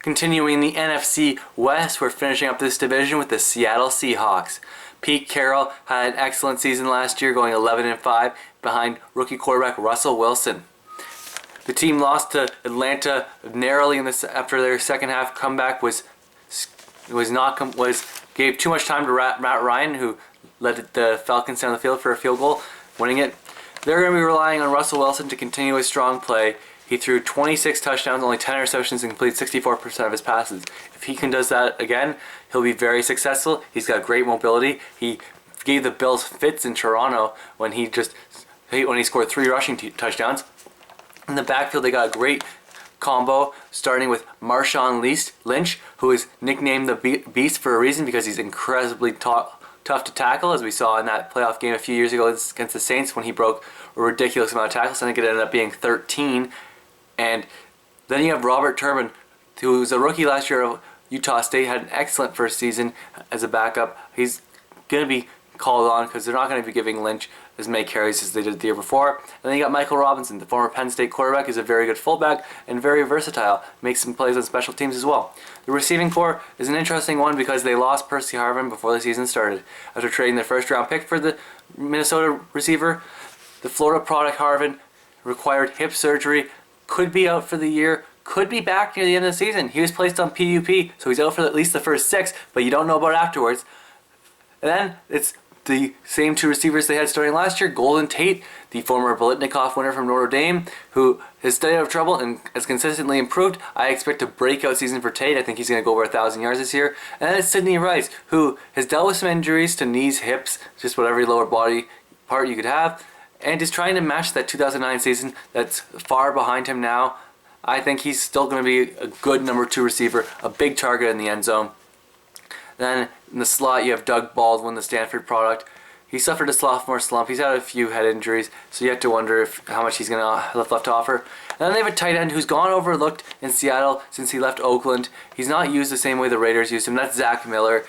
Continuing the NFC West, we're finishing up this division with the Seattle Seahawks. Pete Carroll had an excellent season last year, going 11-5 behind rookie quarterback Russell Wilson. The team lost to Atlanta narrowly after their second half comeback gave too much time to Matt Ryan, who led the Falcons down the field for a field goal, winning it. They're going to be relying on Russell Wilson to continue his strong play. He threw 26 touchdowns, only 10 interceptions, and completed 64% of his passes. If he does that again, he'll be very successful. He's got great mobility. He gave the Bills fits in Toronto when he scored 3 rushing touchdowns. In the backfield, they got a great combo, starting with Marshawn Lynch, who is nicknamed the Beast for a reason because he's incredibly tough to tackle, as we saw in that playoff game a few years ago against the Saints when he broke a ridiculous amount of tackles. I think it ended up being 13. And then you have Robert Turbin, who was a rookie last year of Utah State, had an excellent first season as a backup. He's going to be called on because they're not going to be giving Lynch as many carries as they did the year before. And then you got Michael Robinson, the former Penn State quarterback. He's a very good fullback and very versatile. Makes some plays on special teams as well. The receiving corps is an interesting one because they lost Percy Harvin before the season started. After trading their first round pick for the Minnesota receiver, the Florida product Harvin required hip surgery, could be out for the year, could be back near the end of the season. He was placed on PUP, so he's out for at least the first 6, but you don't know about afterwards. And then it's the same 2 receivers they had starting last year, Golden Tate, the former Biletnikoff winner from Notre Dame, who has stayed out of trouble and has consistently improved. I expect a breakout season for Tate. I think he's going to go over 1,000 yards this year. And then it's Sidney Rice, who has dealt with some injuries to knees, hips, just about every lower body part you could have, and is trying to match that 2009 season that's far behind him now. I think he's still going to be a good number 2 receiver, a big target in the end zone. Then in the slot you have Doug Baldwin, the Stanford product. He suffered a sophomore slump. He's had a few head injuries, so you have to wonder how much he's going to have left to offer. And then they have a tight end who's gone overlooked in Seattle since he left Oakland. He's not used the same way the Raiders used him. That's Zach Miller.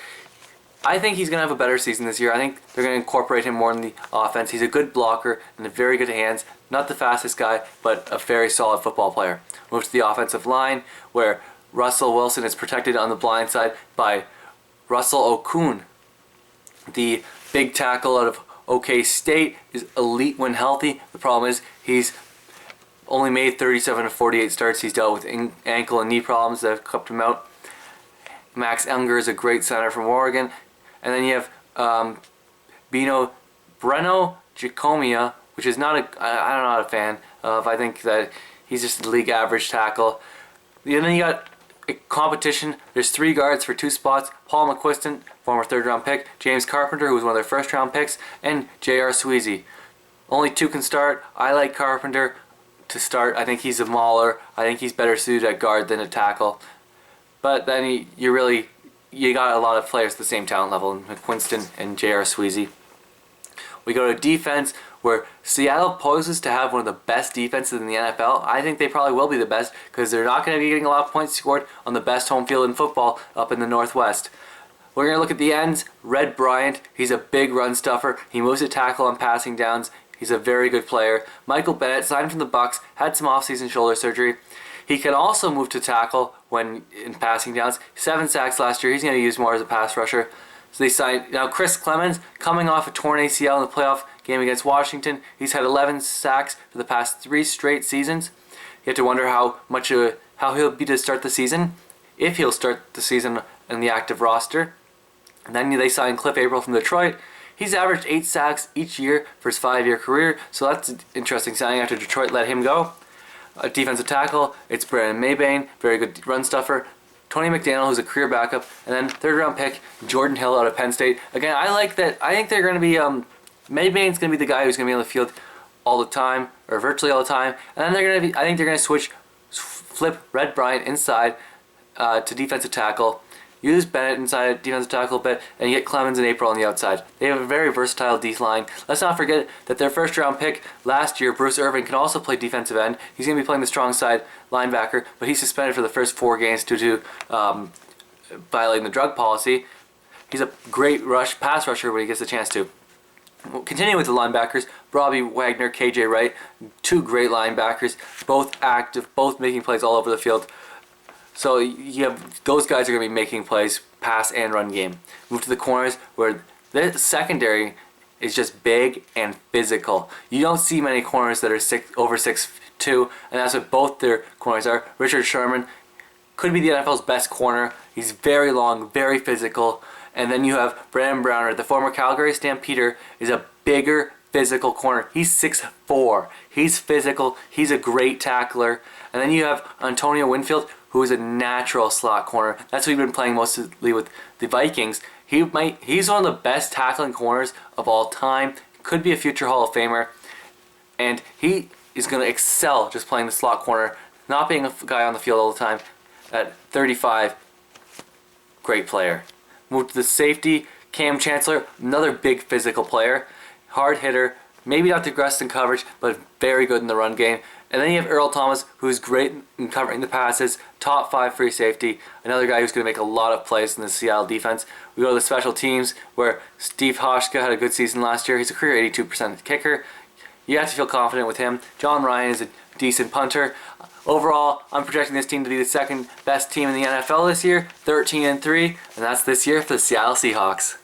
I think he's going to have a better season this year. I think they're going to incorporate him more in the offense. He's a good blocker and a very good hands. Not the fastest guy, but a very solid football player. Move to the offensive line, where Russell Wilson is protected on the blind side by Russell Okung. The big tackle out of OK State is elite when healthy. The problem is he's only made 37 of 48 starts. He's dealt with ankle and knee problems that have kept him out. Max Unger is a great center from Oregon. And then you have Breno Jacomia, which is I'm not a fan of. I think that he's just a league average tackle. And then you got a competition. There's 3 guards for 2 spots. Paul McQuiston, former 3rd round pick. James Carpenter, who was one of their 1st round picks. And J.R. Sweezy. Only 2 can start. I like Carpenter to start. I think he's a mauler. I think he's better suited at guard than at tackle. But then you got a lot of players at the same talent level, McQuiston and J.R. Sweezy. We go to defense, where Seattle poses to have one of the best defenses in the NFL. I think they probably will be the best because they're not going to be getting a lot of points scored on the best home field in football up in the Northwest. We're going to look at the ends. Red Bryant, he's a big run stuffer. He moves to tackle on passing downs. He's a very good player. Michael Bennett, signed from the Bucks, had some offseason shoulder surgery. He can also move to tackle when in passing downs. 7 sacks last year. He's going to use more as a pass rusher. So they signed now Chris Clemens, coming off a torn ACL in the playoff game against Washington. He's had 11 sacks for the past 3 straight seasons. You have to wonder how he'll be to start the season, if he'll start the season in the active roster. And then they signed Cliff April from Detroit. He's averaged 8 sacks each year for his 5-year career, so that's an interesting signing after Detroit let him go. A defensive tackle, it's Brandon Maybain, very good run stuffer. Tony McDaniel, who's a career backup, and then 3rd round pick Jordan Hill out of Penn State. Again, I like that. I think they're going to be Maybain's going to be the guy who's going to be on the field all the time, or virtually all the time. And then I think they're going to flip Red Bryant inside to defensive tackle. Use Bennett inside defensive tackle a bit, and you get Clemens and April on the outside. They have a very versatile D-line. Let's not forget that their 1st round pick last year, Bruce Irvin, can also play defensive end. He's going to be playing the strong side linebacker, but he's suspended for the first 4 games due to violating the drug policy. He's a great pass rusher when he gets the chance to. Continuing with the linebackers, Robbie Wagner, KJ Wright, 2 great linebackers, both active, both making plays all over the field. So you have those guys are going to be making plays, pass and run game. Move to the corners where the secondary is just big and physical. You don't see many corners that are over 6'2", and that's what both their corners are. Richard Sherman could be the NFL's best corner. He's very long, very physical. And then you have Brandon Browner, the former Calgary Stampeder, is a bigger, physical corner. He's 6'4". He's physical. He's a great tackler. And then you have Antonio Winfield, who is a natural slot corner. That's what he's been playing mostly with the Vikings. He's one of the best tackling corners of all time. Could be a future Hall of Famer. And he is going to excel just playing the slot corner, not being a guy on the field all the time. At 35, great player. Move to the safety, Cam Chancellor, another big physical player. Hard hitter, maybe not the best in coverage, but very good in the run game. And then you have Earl Thomas, who's great in covering the passes, top 5 free safety, another guy who's going to make a lot of plays in the Seattle defense. We go to the special teams, where Steve Hoshka had a good season last year. He's a career 82% kicker. You have to feel confident with him. John Ryan is a decent punter. Overall, I'm projecting this team to be the second best team in the NFL this year, 13-3, and that's this year for the Seattle Seahawks.